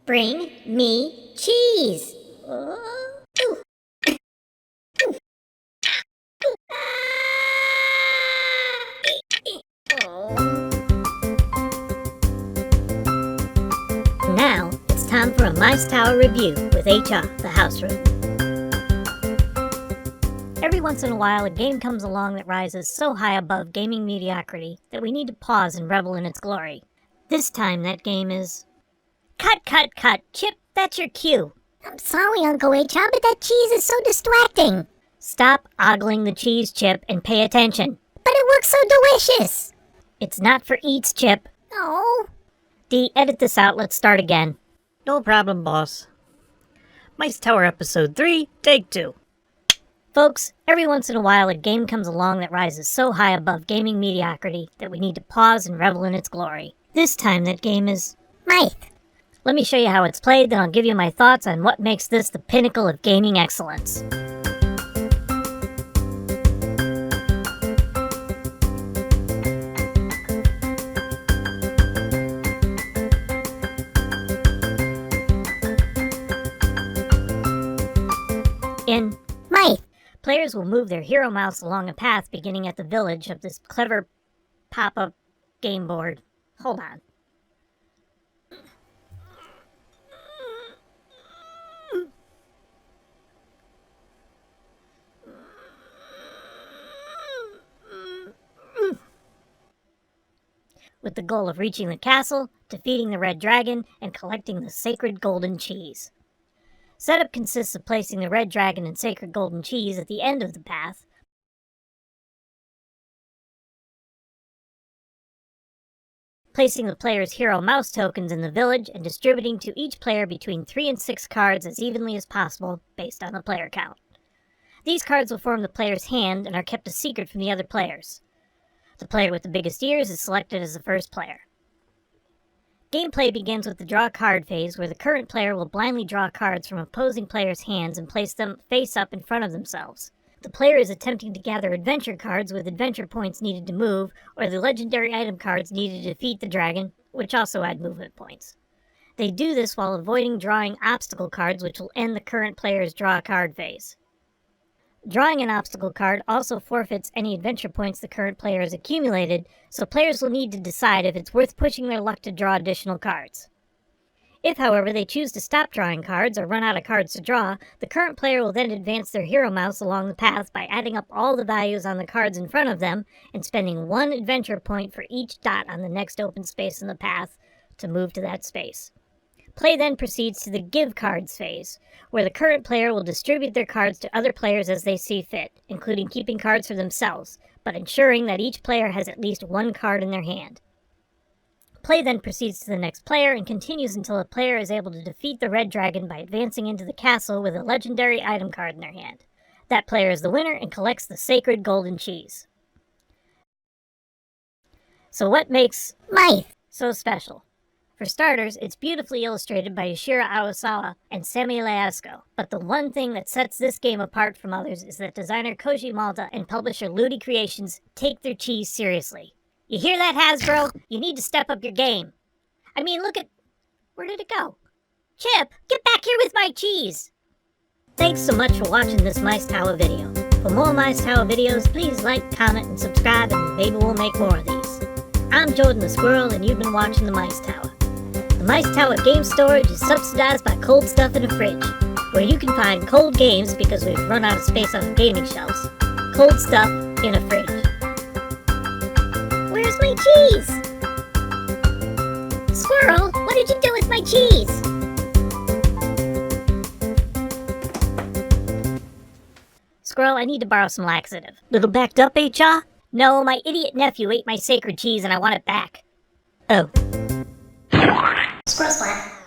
Bring me cheese. Now, it's time for a MiceTower review with HR, the house room. Every once in a while, a game comes along that rises so high above gaming mediocrity that we need to pause and revel in its glory. This time, that game is... Cut! Chip, that's your cue. I'm sorry, Uncle HR, but that cheese is so distracting. Stop ogling the cheese, Chip, and pay attention. But it looks so delicious. It's not for eats, Chip. Oh. D, edit this out. Let's start again. No problem, boss. MiceTower EP03, take 2. Folks, every once in a while a game comes along that rises so high above gaming mediocrity that we need to pause and revel in its glory. This time that game is... Mice. Let me show you how it's played, then I'll give you my thoughts on what makes this the pinnacle of gaming excellence. In Mice. Players will move their hero mouse along a path beginning at the village of this clever pop-up game board. Hold on. With the goal of reaching the castle, defeating the red dragon, and collecting the sacred golden cheese. Setup consists of placing the red dragon and sacred golden cheese at the end of the path, placing the player's hero mouse tokens in the village, and distributing to each player between 3 and 6 cards as evenly as possible based on the player count. These cards will form the player's hand and are kept a secret from the other players. The player with the biggest ears is selected as the first player. Gameplay begins with the draw card phase, where the current player will blindly draw cards from opposing players' hands and place them face up in front of themselves. The player is attempting to gather adventure cards with adventure points needed to move, or the legendary item cards needed to defeat the dragon, which also add movement points. They do this while avoiding drawing obstacle cards, which will end the current player's draw card phase. Drawing an obstacle card also forfeits any adventure points the current player has accumulated, so players will need to decide if it's worth pushing their luck to draw additional cards. If, however, they choose to stop drawing cards or run out of cards to draw, the current player will then advance their hero mouse along the path by adding up all the values on the cards in front of them and spending 1 adventure point for each dot on the next open space in the path to move to that space. Play then proceeds to the give cards phase, where the current player will distribute their cards to other players as they see fit, including keeping cards for themselves, but ensuring that each player has at least 1 card in their hand. Play then proceeds to the next player and continues until a player is able to defeat the red dragon by advancing into the castle with a legendary item card in their hand. That player is the winner and collects the sacred golden cheese. So what makes Mice. so special? For starters, it's beautifully illustrated by Yoshiro Aosawa and Samuel Leasco, but the one thing that sets this game apart from others is that designer Koji Malta and publisher Ludi Creations take their cheese seriously. You hear that, Hasbro? You need to step up your game. I mean, look at... Where did it go? Chip, get back here with my cheese! Thanks so much for watching this MiceTower video. For more MiceTower videos, please like, comment, and subscribe, and maybe we'll make more of these. I'm Jordan the Squirrel, and you've been watching the MiceTower. The MiceTower game storage is subsidized by Cold Stuff in a Fridge, where you can find cold games because we've run out of space on the gaming shelves. Cold stuff in a fridge. Where's my cheese? Squirrel, what did you do with my cheese? Squirrel, I need to borrow some laxative. Little backed up, HR? No, my idiot nephew ate my sacred cheese and I want it back. Oh. Squirrel splat.